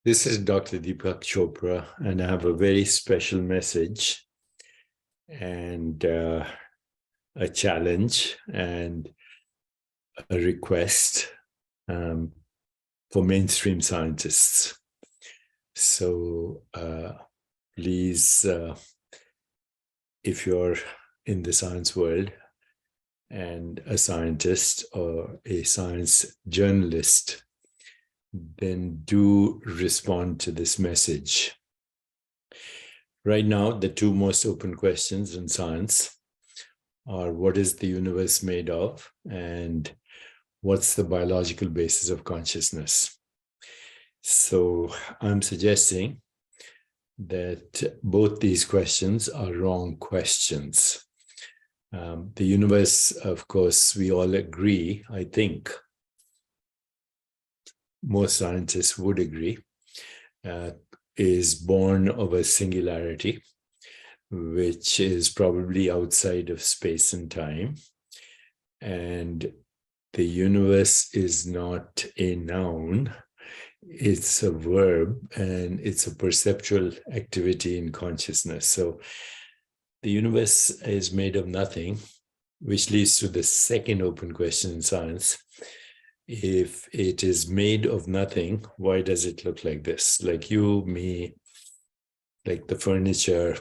This is Dr. Deepak Chopra, and I have a very special message and a challenge and a request for mainstream scientists. So please, if you're in the science world and a scientist or a science journalist, then do respond to this message. Right now, the two most open questions in science are what is the universe made of and what's the biological basis of consciousness. So I'm suggesting that both these questions are wrong questions. The universe, of course, we all agree, I think, most scientists would agree, is born of a singularity, which is probably outside of space and time. And the universe is not a noun, it's a verb, and it's a perceptual activity in consciousness. So the universe is made of nothing, which leads to the second open question in science. If it is made of nothing, why does it look like this? Like you, me, like the furniture,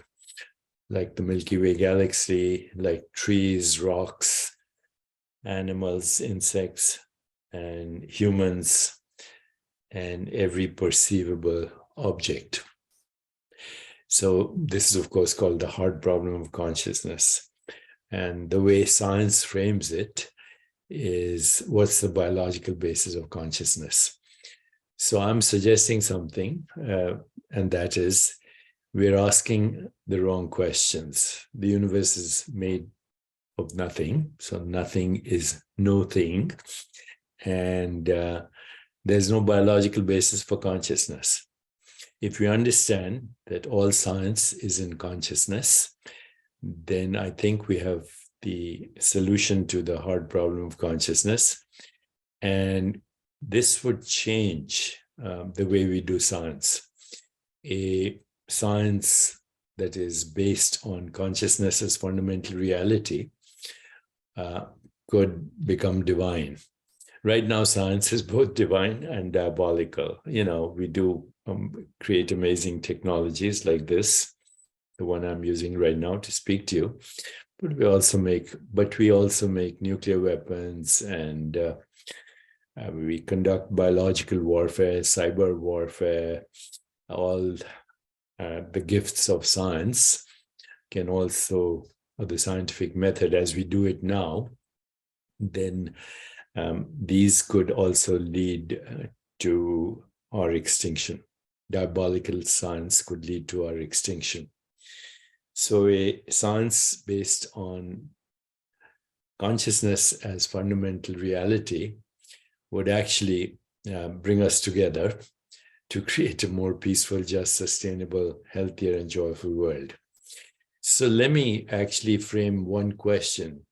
like the Milky Way galaxy, like trees, rocks, animals, insects, and humans, and every perceivable object. So this is, of course, called the hard problem of consciousness. And the way science frames it is what's the biological basis of consciousness. So I'm suggesting something, and that is we're asking the wrong questions. The universe is made of nothing, so nothing is no thing, and there's no biological basis for consciousness. If we understand that all science is in consciousness, then I think we have the solution to the hard problem of consciousness. And this would change the way we do science. A science that is based on consciousness as fundamental reality could become divine. Right now, science is both divine and diabolical. You know, we do create amazing technologies like this, the one I'm using right now to speak to you. But we also make nuclear weapons, and we conduct biological warfare, cyber warfare. All the gifts of science can also, or the scientific method as we do it now, then these could also lead to our extinction. Diabolical science could lead to our extinction. So a science based on consciousness as fundamental reality would actually bring us together to create a more peaceful, just, sustainable, healthier, and joyful world. So let me actually frame one question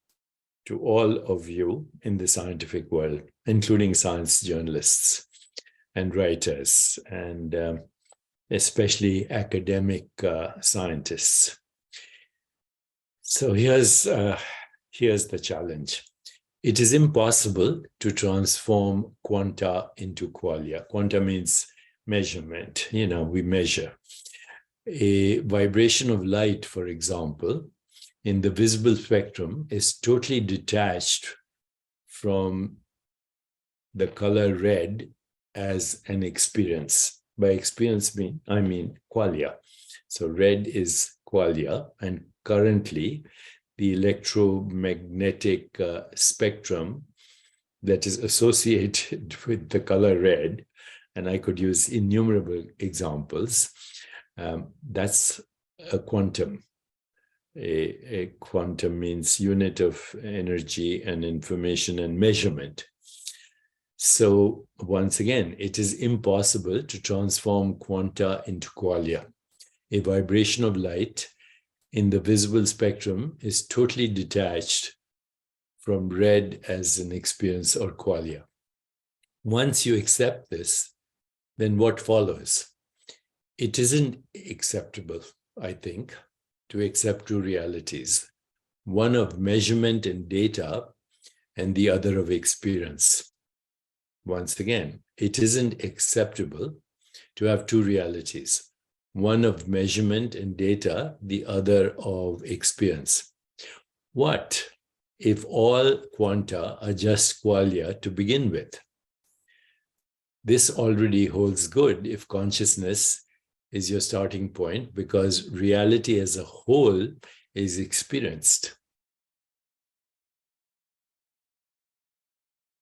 to all of you in the scientific world, including science journalists and writers, and especially academic scientists. So here's the challenge. It is impossible to transform quanta into qualia. Quanta means measurement. You know, we measure. A vibration of light, for example, in the visible spectrum is totally detached from the color red as an experience. By experience, I mean qualia. So red is qualia, and currently the electromagnetic spectrum that is associated with the color red, and I could use innumerable examples, that's a quantum. A quantum means unit of energy and information and measurement. So once again, it is impossible to transform quanta into qualia. A vibration of light in the visible spectrum is totally detached from red as an experience or qualia. Once you accept this, then what follows? It isn't acceptable, I think, to accept two realities, one of measurement and data and the other of experience. Once again, it isn't acceptable to have two realities, one of measurement and data, the other of experience. What if all quanta are just qualia to begin with? This already holds good if consciousness is your starting point, because reality as a whole is experienced.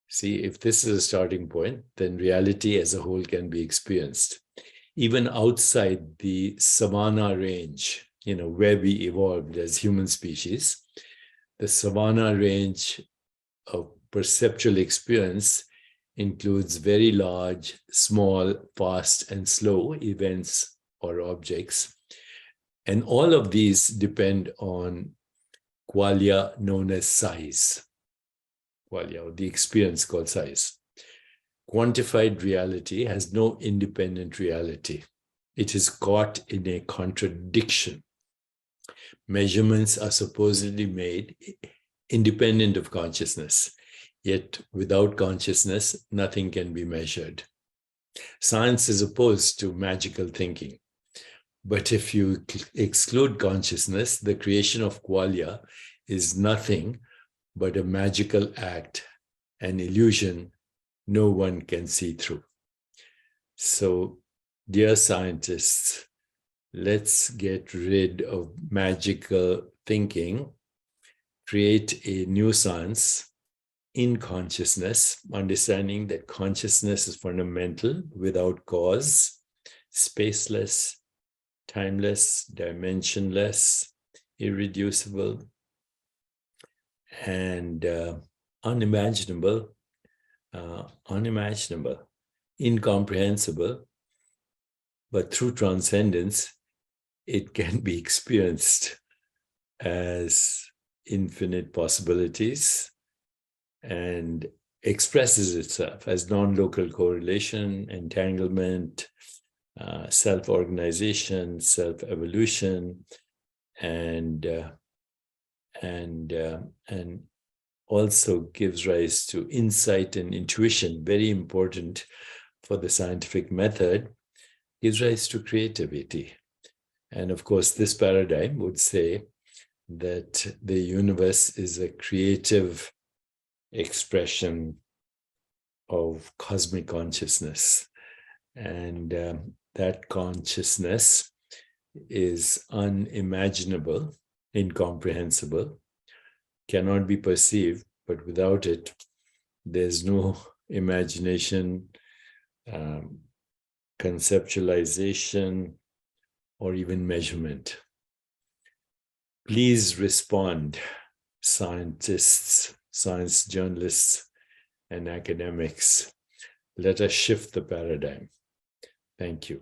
See, if this is a starting point, then reality as a whole can be experienced. Even outside the savanna range, where we evolved as human species, the savanna range of perceptual experience includes very large, small, fast, and slow events or objects. And all of these depend on qualia known as size. Qualia, or the experience called size. Quantified reality has no independent reality. It is caught in a contradiction. Measurements are supposedly made independent of consciousness, yet without consciousness, nothing can be measured. Science is opposed to magical thinking. But if you exclude consciousness, the creation of qualia is nothing but a magical act, an illusion no one can see through. So, dear scientists, let's get rid of magical thinking, create a new science in consciousness, understanding that consciousness is fundamental, without cause, spaceless, timeless, dimensionless, irreducible, and unimaginable, incomprehensible, but through transcendence, it can be experienced as infinite possibilities and expresses itself as non-local correlation, entanglement, self-organization, self-evolution, and also gives rise to insight and intuition, very important for the scientific method, gives rise to creativity. And of course, this paradigm would say that the universe is a creative expression of cosmic consciousness. And that consciousness is unimaginable, incomprehensible, cannot be perceived, but without it, there's no imagination, conceptualization, or even measurement. Please respond, scientists, science journalists, and academics. Let us shift the paradigm. Thank you.